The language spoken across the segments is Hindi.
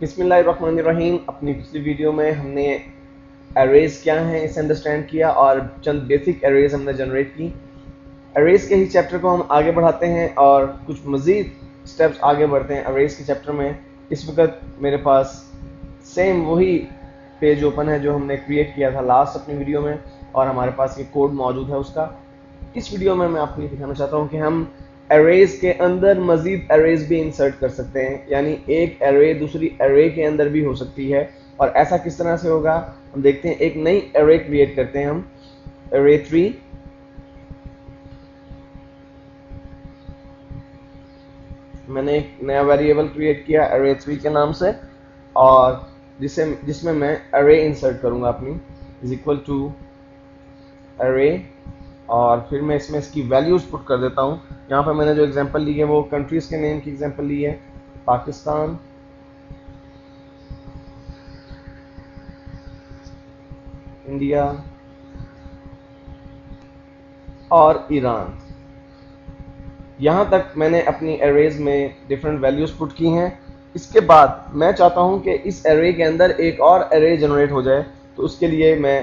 बिस्मिल्लाहिर्रहमानिर्रहीम। अपनी पिछली वीडियो में हमने एरेज क्या हैं इसे अंडरस्टैंड किया और चंद बेसिक एरेज हमने जनरेट की। एरेज के ही चैप्टर को हम आगे बढ़ाते हैं और कुछ मज़ीद स्टेप्स आगे बढ़ते हैं एरेज के चैप्टर में। इस वक्त मेरे पास सेम वही पेज ओपन है जो हमने क्रिएट किया था लास्ट अपनी वीडियो में और हमारे पास ये कोड मौजूद है उसका। इस वीडियो में मैं आपको ये दिखाना चाहता हूँ कि हम एरेज के अंदर मजीद एरेज भी इंसर्ट कर सकते हैं, यानी एक एरे दूसरी एरे के अंदर भी हो सकती है। और ऐसा किस तरह से होगा हम देखते हैं। एक नई एरे क्रिएट करते हैं हम, एरे 3। मैंने एक नया वेरिएबल क्रिएट किया एरे 3 के नाम से और जिसमें मैं एरे इंसर्ट करूंगा अपनी, इज इक्वल टू एरे, और फिर मैं इसमें इसकी वैल्यूज पुट कर देता हूँ। यहाँ पर मैंने जो एग्जांपल ली है वो कंट्रीज के नेम की एग्जांपल ली है, पाकिस्तान, इंडिया और ईरान। यहाँ तक मैंने अपनी एरेज में डिफरेंट वैल्यूज पुट की हैं। इसके बाद मैं चाहता हूँ कि इस एरे के अंदर एक और एरे जनरेट हो जाए, तो उसके लिए मैं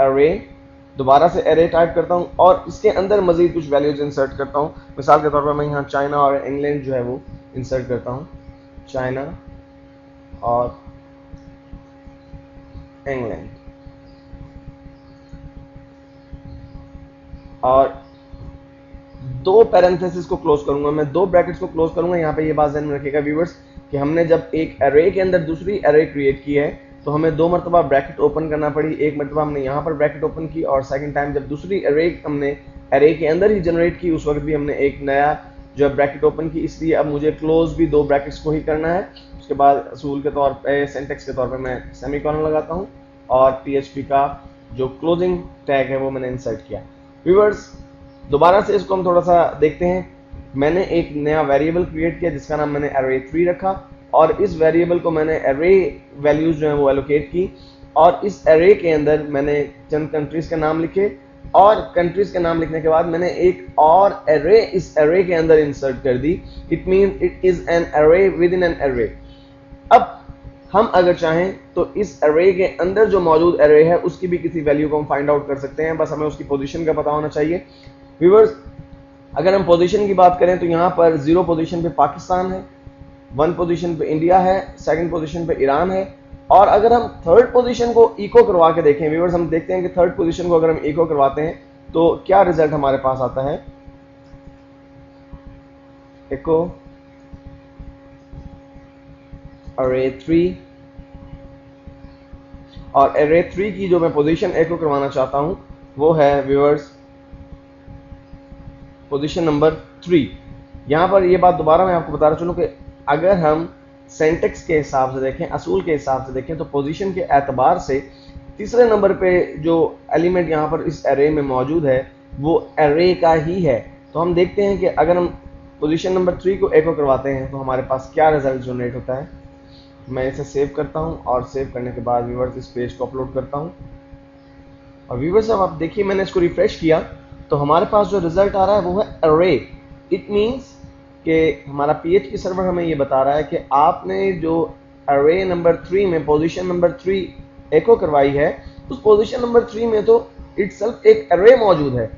एरे दोबारा से एरे टाइप करता हूँ और इसके अंदर मजीद कुछ वैल्यूज इंसर्ट करता हूँ। मिसाल के तौर पर मैं यहाँ चाइना और इंग्लैंड जो है वो इंसर्ट करता हूँ, चाइना और इंग्लैंड, और दो पैरेंथेसिस को क्लोज करूंगा, मैं दो ब्रैकेट्स को क्लोज करूंगा। यहाँ पे ये बात ध्यान में रखिएगा व्यूअर्स कि हमने जब एक एरे के अंदर दूसरी एरे क्रिएट की है तो हमें दो मरतबा ब्रैकेट ओपन करना पड़ी। एक मरतबा हमने यहाँ पर ब्रैकेट ओपन की और सेकंड टाइम जब दूसरी एरे हमने एरे के अंदर ही जनरेट की उस वक्त भी हमने एक नया जो है ब्रैकेट ओपन की। इसलिए अब मुझे क्लोज भी दो ब्रैकेट्स को ही करना है। उसके बाद असूल के तौर पर, सिंटेक्स के तौर पर मैं सेमीकोलन लगाता हूँ और PHP का जो क्लोजिंग टैग है वो मैंने इंसर्ट किया। व्यूअर्स दोबारा से इसको हम थोड़ा सा देखते हैं। मैंने एक नया वेरिएबल क्रिएट किया जिसका नाम मैंने एरे 3 रखा और इस वेरिएबल को मैंने एरे वैल्यूज जो है वो एलोकेट की और इस एरे के अंदर मैंने चंद कंट्रीज के नाम लिखे और कंट्रीज के नाम लिखने के बाद मैंने एक और एरे इस एरे के अंदर इंसर्ट कर दी। It mean it is an array within an array. अब हम अगर चाहें तो इस एरे के अंदर जो मौजूद एरे है उसकी भी किसी वैल्यू को हम फाइंड आउट कर सकते हैं, बस हमें उसकी पोजीशन का पता होना चाहिए। व्यूअर्स अगर हम पोजीशन की बात करें तो यहाँ पर 0 पोजीशन पे पाकिस्तान है, 1 पोजीशन पे इंडिया है, 2nd पोजीशन पे ईरान है। और अगर हम 3rd पोजीशन को इको करवा के देखें व्यूअर्स, हम देखते हैं कि 3rd पोजीशन को अगर हम इको करवाते हैं तो क्या रिजल्ट हमारे पास आता है। इको एरे 3, और एरे 3 की जो मैं पोजीशन एको करवाना चाहता हूं वो है व्यूअर्स पोजीशन नंबर 3। यहां पर ये बात दोबारा मैं आपको बता रहा चलूं कि अगर हम सिंटेक्स के हिसाब से देखें, असूल के हिसाब से देखें, तो पोजीशन के एतबार से तीसरे नंबर पे जो एलिमेंट यहां पर इस एरे में मौजूद है वो एरे का ही है। तो हम देखते हैं कि अगर हम पोजीशन नंबर 3 को एको करवाते हैं तो हमारे पास क्या रिजल्ट जनरेट होता है। मैं इसे सेव करता हूं और सेव करने के बाद व्यूअर्स इस पेज को अपलोड करता हूं और व्यूअर्स अब आप देखिए मैंने इसको रिफ्रेश किया तो हमारे पास जो रिजल्ट आ रहा है वो है एरे। इट मींस कि हमारा PHP सर्वर हमें ये बता रहा है कि आपने जो एरे नंबर 3 में पोजीशन नंबर 3 एको करवाई है उस पोजीशन नंबर 3 में तो इटसेल्फ एक एरे मौजूद है,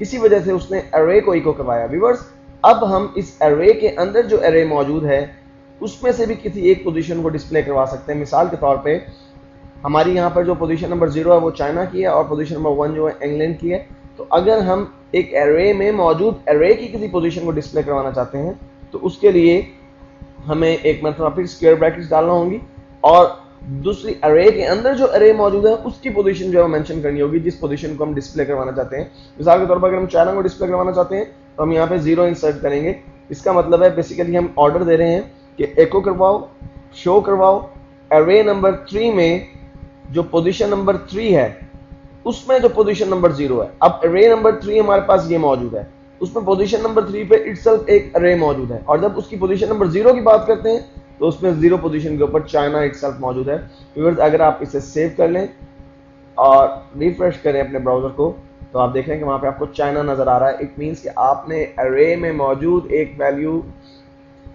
इसी वजह से उसने एरे को इको करवाया। व्यूअर्स अब हम इस एरे के अंदर जो एरे मौजूद है उसमें से भी किसी एक पोजीशन को डिस्प्ले करवा सकते हैं। मिसाल के तौर पे हमारी यहाँ पर जो पोजीशन नंबर 0 है वो चाइना की है और पोजीशन नंबर 1 जो है इंग्लैंड की है। तो अगर हम एक एरे में मौजूद एरे की किसी पोजीशन को डिस्प्ले करवाना चाहते हैं तो उसके लिए हमें एक मतलब फिर स्क्वायर ब्रैकेट्स डालना होंगी और दूसरी एरे के अंदर जो एरे मौजूद है उसकी पोजीशन जो है मेंशन करनी होगी जिस पोजीशन को हम डिस्प्ले करवाना चाहते हैं। मिसाल के तौर पर अगर हम चाइना को डिस्प्ले करवाना चाहते हैं तो हम यहाँ पे 0 इंसर्ट करेंगे। इसका मतलब है बेसिकली हम ऑर्डर दे रहे हैं कि एको करवाओ, शो करवाओ एरे नंबर 3 में जो पोजीशन नंबर 3 है उसमें जो पोजीशन नंबर 0 है। अब एरे नंबर 3 हमारे पास ये मौजूद है, उसमें पोजीशन नंबर 3 पे इटसेल्फ एक एरे मौजूद है और जब उसकी पोजीशन नंबर 0 की बात करते हैं तो उसमें 0 पोजीशन के ऊपर चाइना इटसेल्फ मौजूद है। व्यूअर्स अगर आप इसे सेव कर लें और रिफ्रेश करें अपने ब्राउजर को तो आप देख रहे हैं कि वहां पे आपको चाइना नजर आ रहा है। इट मींस कि आपने एरे में मौजूद एक वैल्यू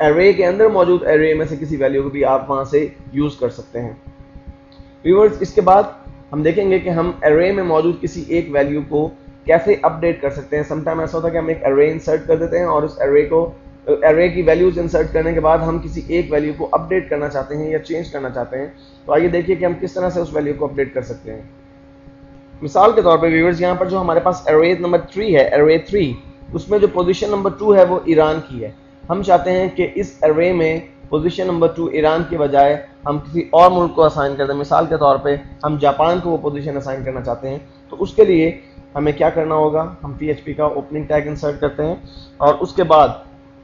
एरे के अंदर मौजूद एरे में से किसी वैल्यू को भी आप वहां से यूज कर सकते हैं। व्यूअर्स, इसके बाद हम देखेंगे कि हम एरे में मौजूद किसी एक वैल्यू को कैसे अपडेट कर सकते हैं। समटाइम ऐसा होता है कि हम एक एरे इंसर्ट कर देते हैं और उस एरे की वैल्यूज इंसर्ट करने के बाद हम किसी एक वैल्यू को अपडेट करना चाहते हैं या चेंज करना चाहते हैं। तो आइए देखिए कि हम किस तरह से उस वैल्यू को अपडेट कर सकते हैं। मिसाल के तौर पे व्यूअर्स, यहाँ पर जो हमारे पास एरे नंबर 3 है, एरे 3, उसमें जो पोजीशन नंबर 2 है वो ईरान की है। हम चाहते हैं कि इस एरे में पोजीशन नंबर 2 ईरान के बजाय हम किसी और मुल्क को असाइन कर दें। मिसाल के तौर पे हम जापान को वो पोजीशन असाइन करना चाहते हैं। तो उसके लिए हमें क्या करना होगा, हम PHP का ओपनिंग टैग इंसर्ट करते हैं और उसके बाद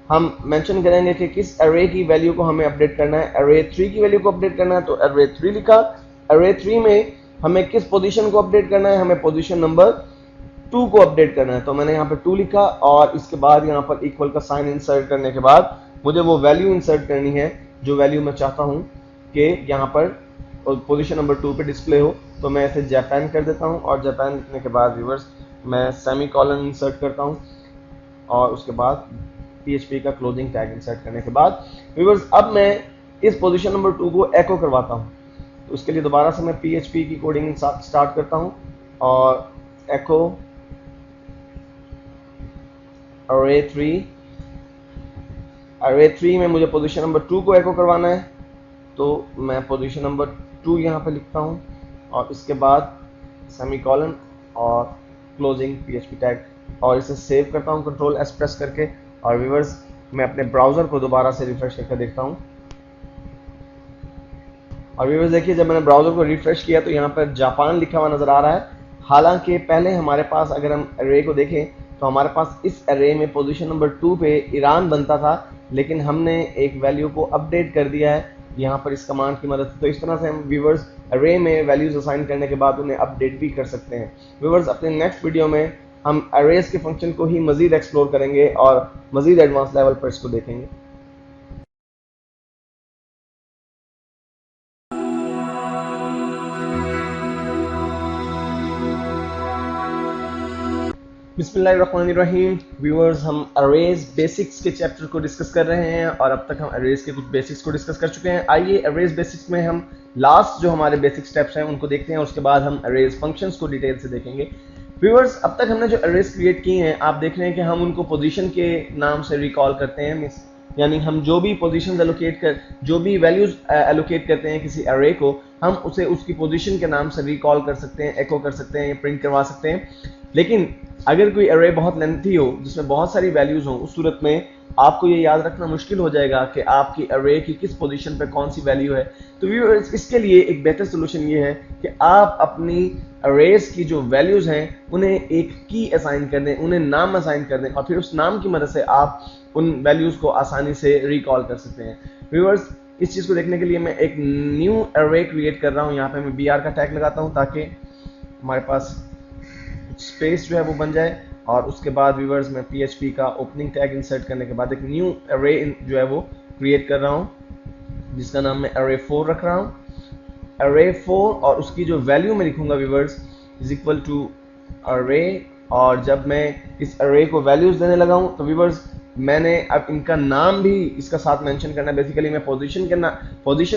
हम मेंशन करेंगे कि किस एरे की वैल्यू को हमें अपडेट करना है। एरे 3 की वैल्यू को अपडेट करना है तो एरे 3 लिखा। एरे 3 में हमें किस पोजीशन को अपडेट करना है, हमें पोजीशन नंबर 2 को अपडेट करना है। तो मैंने यहाँ पर 2 लिखा और इसके बाद यहाँ पर इक्वल का साइन इंसर्ट करने के बाद मुझे वो वैल्यू इंसर्ट करनी है जो वैल्यू मैं चाहता हूँ कि यहाँ पर पोजीशन नंबर 2 पे डिस्प्ले हो। तो मैं इसे जापान कर देता हूँ और जापान लिखने के बाद व्यूअर्स मैं सेमीकोलन इंसर्ट करता हूँ और उसके बाद PHP का क्लोजिंग टैग इंसर्ट करने के बाद व्यूअर्स अब मैं इस पोजीशन नंबर 2 को एको करवाता हूँ। तो उसके लिए दोबारा से मैं PHP की कोडिंग स्टार्ट करता हूँ और एको array 3 में मुझे पोजीशन नंबर 2 को एको करवाना है। तो मैं पोजीशन नंबर 2 यहाँ पे लिखता हूँ और इसके बाद सेमीकोलन और क्लोजिंग PHP टैग और इसे सेव करता हूँ कंट्रोल S प्रेस करके। और व्यूअर्स, मैं अपने ब्राउज़र को दोबारा से रिफ्रेश करके देखता हूँ और व्यूअर्स देखिए, जब मैंने ब्राउज़र को रिफ्रेश किया तो यहाँ पर जापान लिखा हुआ नज़र आ रहा है। हालांकि पहले हमारे पास, अगर हम एरे को देखें तो हमारे पास इस एरे में पोजीशन नंबर 2 पे ईरान बनता था, लेकिन हमने एक वैल्यू को अपडेट कर दिया है यहाँ पर इस कमांड की मदद से। तो इस तरह से हम व्यूअर्स एरे में वैल्यूज असाइन करने के बाद उन्हें अपडेट भी कर सकते हैं। व्यूअर्स, अपने नेक्स्ट वीडियो में हम एरेज के फंक्शन को ही मजीद एक्सप्लोर करेंगे और मजीद एडवांस लेवल पर इसको देखेंगे। बिस्मिल्लाहिर्रहमानिर्रहीम। व्यूअर्स, हम अरेज बेसिक्स के चैप्टर को डिस्कस कर रहे हैं और अब तक हम अरेज के कुछ बेसिक्स को डिस्कस कर चुके हैं। आइए अरेज बेसिक्स में हम लास्ट जो हमारे बेसिक स्टेप्स हैं उनको देखते हैं, उसके बाद हम अरेज फंक्शंस को डिटेल से देखेंगे। व्यूअर्स, अब तक हमने जो अरेज क्रिएट किए हैं आप देख रहे हैं कि हम उनको पोजीशन के नाम से रिकॉल करते हैं। यानी हम जो भी पोजीशंस जो भी वैल्यूज एलोकेट करते हैं किसी अरे को, हम उसे उसकी पोजीशन के नाम से रिकॉल कर सकते हैं, एको कर सकते हैं या प्रिंट करवा सकते हैं। लेकिन अगर कोई अरे बहुत लेंथी हो जिसमें बहुत सारी वैल्यूज हो, उस सूरत में आपको ये याद रखना मुश्किल हो जाएगा कि आपकी अरे की किस पोजीशन पे कौन सी वैल्यू है। तो व्यूअर्स, इसके लिए एक बेहतर सोल्यूशन ये है कि आप अपनी अरेज की जो वैल्यूज हैं उन्हें एक की असाइन कर दें, उन्हें नाम असाइन कर दें और फिर उस नाम की मदद से आप उन वैल्यूज को आसानी से रिकॉल कर सकते हैं। व्यूअर्स, इस चीज़ को देखने के लिए मैं एक न्यू अरे क्रिएट कर रहा हूँ। यहाँ पे मैं BR का टैग लगाता हूँ ताकि हमारे पास स्पेस जो है वो बन जाए और उसके बाद व्यूअर्स मैं PHP का ओपनिंग टैग इंसर्ट करने के बाद एक न्यू अरे जो है वो क्रिएट कर रहा हूँ जिसका नाम मैं अरे 4 रख रहा हूँ। अरे 4 और उसकी जो वैल्यू मैं लिखूंगा व्यूअर्स इज इक्वल टू अरे, और जब मैं इस अरे को वैल्यूज देने लगा हूँ तो व्यूअर्स मैंने अब इनका नाम भी इसका साथ मेंशन करना है। बेसिकली मैं पोजीशन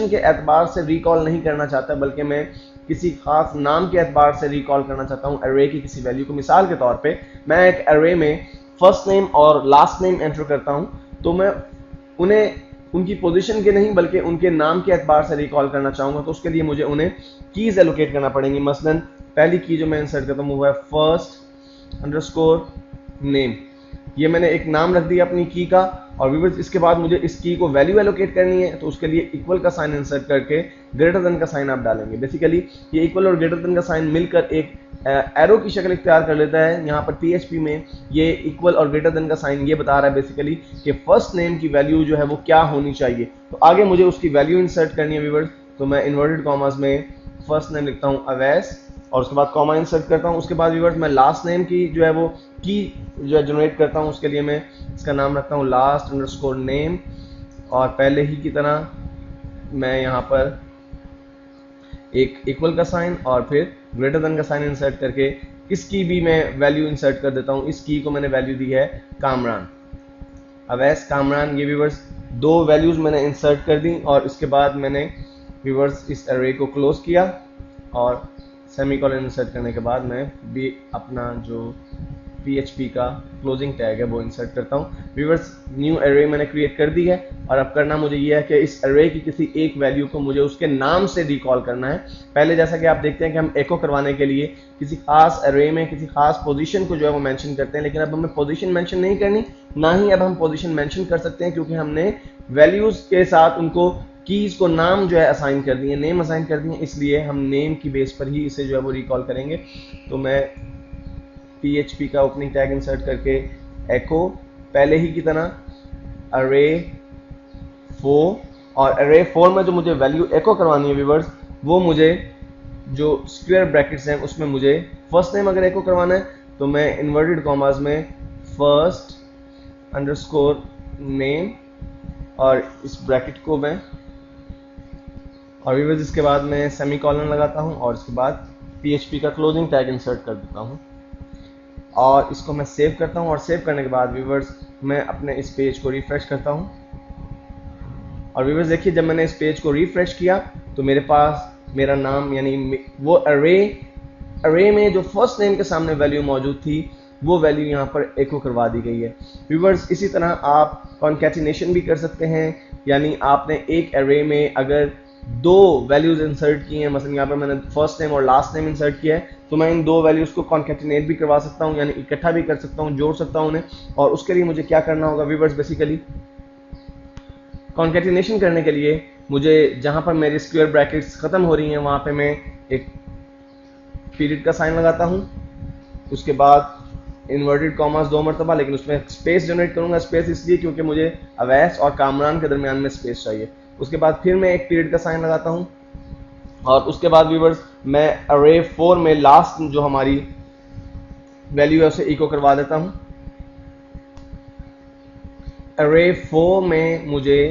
के एतबार से रिकॉल नहीं करना चाहता, बल्कि मैं किसी खास नाम के एतबार से रिकॉल करना चाहता हूँ अरे की किसी वैल्यू को। मिसाल के तौर पे मैं एक अरे में फर्स्ट नेम और लास्ट नेम एंटर करता हूँ, तो मैं उन्हें उनकी पोजीशन के नहीं बल्कि उनके नाम के एतबार से रिकॉल करना चाहूँगा। तो उसके लिए मुझे उन्हें कीज एलोकेट करना पड़ेंगी। मसलन पहली की जो मैं इंसर्ट करता हूँ वो है first_name। ये मैंने एक नाम रख दिया अपनी की का और व्यूअर्स इसके बाद मुझे इस की को वैल्यू एलोकेट करनी है, तो उसके लिए इक्वल का साइन इंसर्ट करके ग्रेटर देन का साइन आप डालेंगे। बेसिकली ये इक्वल और ग्रेटर देन का साइन मिलकर एक एरो की शक्ल इख्तियार कर लेता है। यहाँ पर PHP में ये इक्वल और ग्रेटर देन का साइन ये बता रहा है बेसिकली कि फर्स्ट नेम की वैल्यू जो है वो क्या होनी चाहिए। तो आगे मुझे उसकी वैल्यू इंसर्ट करनी है व्यूअर्स, तो मैं इन्वर्टेड कॉमास में फर्स्ट नेम लिखता हूँ अवैस और उसके बाद कॉमा इंसर्ट करता हूँ। उसके बाद व्यूअर्स मैं लास्ट नेम की जो है वो की जो है जनरेट करता हूँ। उसके लिए मैं इसका नाम रखता हूँ last_name और पहले ही की तरह मैं यहाँ पर एक इक्वल का साइन और फिर ग्रेटर देन का साइन इंसर्ट करके इसकी भी मैं वैल्यू इंसर्ट कर देता हूँ। इस की को मैंने वैल्यू दी है कामरान, अवैस कामरान। ये व्यूअर्स दो वैल्यूज़ मैंने इंसर्ट कर दी और इसके बाद मैंने व्यूअर्स इस अरे को क्लोज किया और सेमीकोलन इंसर्ट करने के बाद मैं भी अपना जो PHP का क्लोजिंग टैग है वो इंसर्ट करता हूँ। व्यूअर्स न्यू एरे मैंने क्रिएट कर दी है और अब करना मुझे ये है कि इस एरे की किसी एक वैल्यू को मुझे उसके नाम से रिकॉल करना है। पहले जैसा कि आप देखते हैं कि हम एको करवाने के लिए किसी खास एरे में किसी खास पोजीशन को जो है वो मेंशन करते हैं, लेकिन अब हमें पोजीशन मेंशन नहीं करनी, ना ही अब हम पोजीशन मेंशन कर सकते हैं, क्योंकि हमने वैल्यूज के साथ उनको कीज को नाम जो है असाइन कर दिए, नेम असाइन कर दिए, इसलिए हम नेम की बेस पर ही इसे जो है वो रिकॉल करेंगे। तो मैं PHP का ओपनिंग टैग इंसर्ट करके एको पहले ही की तरह अरे 4, और अरे 4 में जो मुझे वैल्यू एको करवानी है व्यूअर्स, वो मुझे जो स्क्वायर ब्रैकेट्स हैं उसमें मुझे फर्स्ट नेम अगर एको करवाना है तो मैं इन्वर्टेड कॉमास में फर्स्ट अंडरस्कोर नेम और इस ब्रैकेट को मैं और व्यूअर्स इसके बाद मैं सेमीकोलन लगाता हूं और इसके बाद PHP का क्लोजिंग टैग इंसर्ट कर देता हूं और इसको मैं सेव करता हूं। और सेव करने के बाद व्यूअर्स मैं अपने इस पेज को रिफ्रेश करता हूं और व्यूअर्स देखिए जब मैंने इस पेज को रिफ्रेश किया तो मेरे पास मेरा नाम यानी वो अरे में जो फर्स्ट नेम के सामने वैल्यू मौजूद थी वो वैल्यू यहाँ पर एको करवा दी गई है। व्यूअर्स इसी तरह आप कॉन्कैटिनेशन भी कर सकते हैं, यानी आपने एक अरे में अगर दो वैल्यूज इंसर्ट की हैं, मतलब यहाँ पर मैंने फर्स्ट नेम और लास्ट नेम इंसर्ट किया है, तो मैं इन दो वैल्यूज को कॉन्कैटिनेट भी करवा सकता हूँ, यानी इकट्ठा भी कर सकता हूँ, जोड़ सकता हूँ उन्हें। और उसके लिए मुझे क्या करना होगा व्यूअर्स, बेसिकली कॉन्कैटिनेशन करने के लिए मुझे जहाँ पर मेरी स्क्वायर ब्रैकेट्स खत्म हो रही हैं वहाँ पे मैं एक पीरियड का साइन लगाता हूँ, उसके बाद इन्वर्टेड कॉमास 2 मरतबा, लेकिन उसमें स्पेस जनरेट करूंगा। स्पेस इसलिए क्योंकि मुझे अवैस और कामरान के दरमियान में स्पेस चाहिए। उसके बाद फिर मैं एक पीरियड का साइन लगाता हूं और उसके बाद व्यूअर्स मैं अरे 4 में लास्ट जो हमारी वैल्यू है उसे इको करवा देता हूं। अरे 4 में मुझे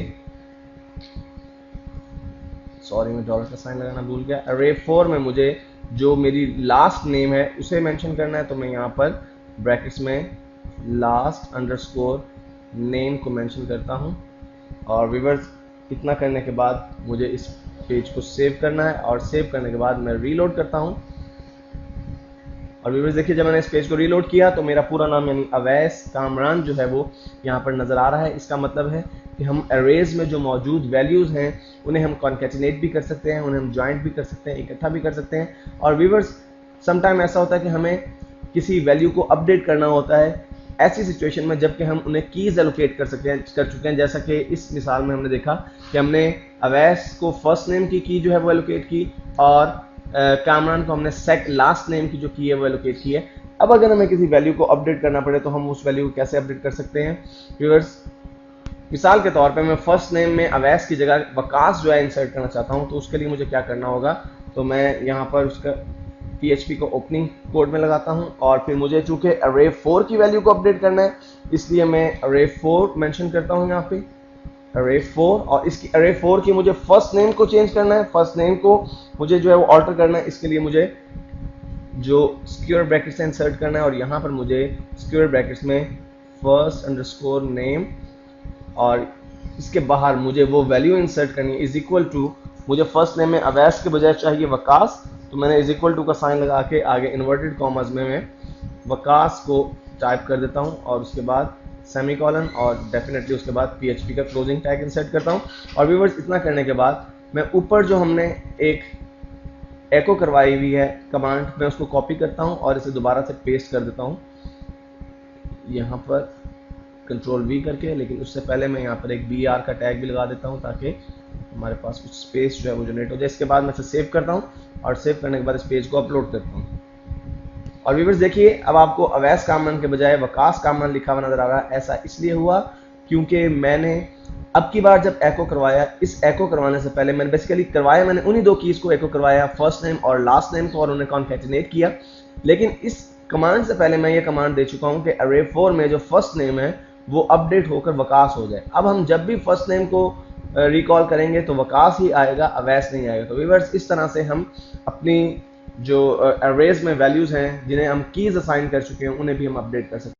मैं डॉलर का साइन लगाना भूल गया। अरे 4 में मुझे जो मेरी लास्ट नेम है उसे मेंशन करना है, तो मैं यहाँ पर ब्रैकेट्स में लास्ट अंडरस्कोर नेम को मेंशन करता हूँ। और व्यूअर्स इतना करने के बाद मुझे इस पेज को सेव करना है और सेव करने के बाद मैं रीलोड करता हूँ। और व्यूअर्स देखिए जब मैंने इस पेज को रीलोड किया तो मेरा पूरा नाम यानी अवैस कामरान जो है वो यहाँ पर नज़र आ रहा है। इसका मतलब है कि हम अरेज में जो मौजूद वैल्यूज़ हैं उन्हें हम कॉन्कैटिनेट भी कर सकते हैं, उन्हें हम ज्वाइंट भी कर सकते हैं, इकट्ठा भी कर सकते हैं। और व्यूअर्स समटाइम ऐसा होता है कि हमें किसी वैल्यू को अपडेट करना होता है ऐसी सिचुएशन में जबकि हम उन्हें कीज़ एलोकेट कर चुके हैं। जैसा कि इस मिसाल में हमने देखा कि हमने अवैस को फर्स्ट नेम की जो है वो एलोकेट की और कामरान को हमने लास्ट नेम की जो की है वो एलोकेट की है। अब अगर हमें किसी वैल्यू को अपडेट करना पड़े तो हम उस वैल्यू को कैसे अपडेट कर सकते हैं व्यूअर्स। मिसाल के तौर पे मैं फर्स्ट नेम में अवैस की जगह वकास जो है इंसर्ट करना चाहता हूं, तो उसके लिए मुझे क्या करना होगा, तो मैं यहाँ पर उसका PHP को ओपनिंग कोड में लगाता हूं और फिर मुझे चूंकि अरे 4 की वैल्यू को अपडेट करना है इसलिए मैं अरे 4 मेंशन करता हूं यहाँ पे अरे 4। और इसकी अरे 4 की मुझे फर्स्ट नेम को चेंज करना है, फर्स्ट नेम को मुझे जो है वो ऑल्टर करना है। इसके लिए मुझे जो स्क्वायर ब्रैकेट्स से इंसर्ट करना है और यहाँ पर मुझे स्क्वायर ब्रैकेट्स में फर्स्ट अंडरस्कोर नेम और इसके बाहर मुझे वो वैल्यू इंसर्ट करनी है इज इक्वल टू, मुझे फर्स्ट नेम में अवैस के बजाय चाहिए वकास, तो मैंने इज इक्वल टू का साइन लगा के आगे इन्वर्टेड कॉमास में मैं वकास को टाइप कर देता हूँ और उसके बाद सेमीकोलन और डेफिनेटली उसके बाद PHP का क्लोजिंग टैग इंसर्ट करता हूँ। और व्यूअर्स इतना करने के बाद मैं ऊपर जो हमने एक एको करवाई हुई है कमांड, मैं उसको कॉपी करता हूँ और इसे दोबारा से पेस्ट कर देता हूँ यहाँ पर Ctrl V करके। लेकिन उससे पहले मैं यहाँ पर एक BR का टैग भी लगा देता हूँ ताकि हमारे पास कुछ स्पेस जो है वो जनरेट हो जाए। इसके बाद मैं इसे सेव करता हूँ और सेव करने के बाद इस पेज को अपलोड करता हूँ। और व्यूअर्स देखिए अब आपको अवैस कामरान के बजाय वकास कामरान लिखा हुआ नजर आ रहा है। ऐसा इसलिए हुआ क्योंकि मैंने अब की बार जब एको करवाया, इस एको करवाने से पहले मैंने बेसिकली करवाया, मैंने उन्हीं दो कीज को एको करवाया, फर्स्ट नेम और लास्ट नेम को, और उन्हें कॉन्कैटिनेट किया। लेकिन इस कमांड से पहले मैं ये कमांड दे चुका हूँ कि अरे 4 में जो फर्स्ट नेम है वो अपडेट होकर वकास हो जाए। अब हम जब भी फर्स्ट नेम को रिकॉल करेंगे तो वकास ही आएगा, अवैस नहीं आएगा। तो व्यूअर्स इस तरह से हम अपनी जो अरेज में वैल्यूज हैं जिन्हें हम कीज असाइन कर चुके हैं उन्हें भी हम अपडेट कर सकते हैं।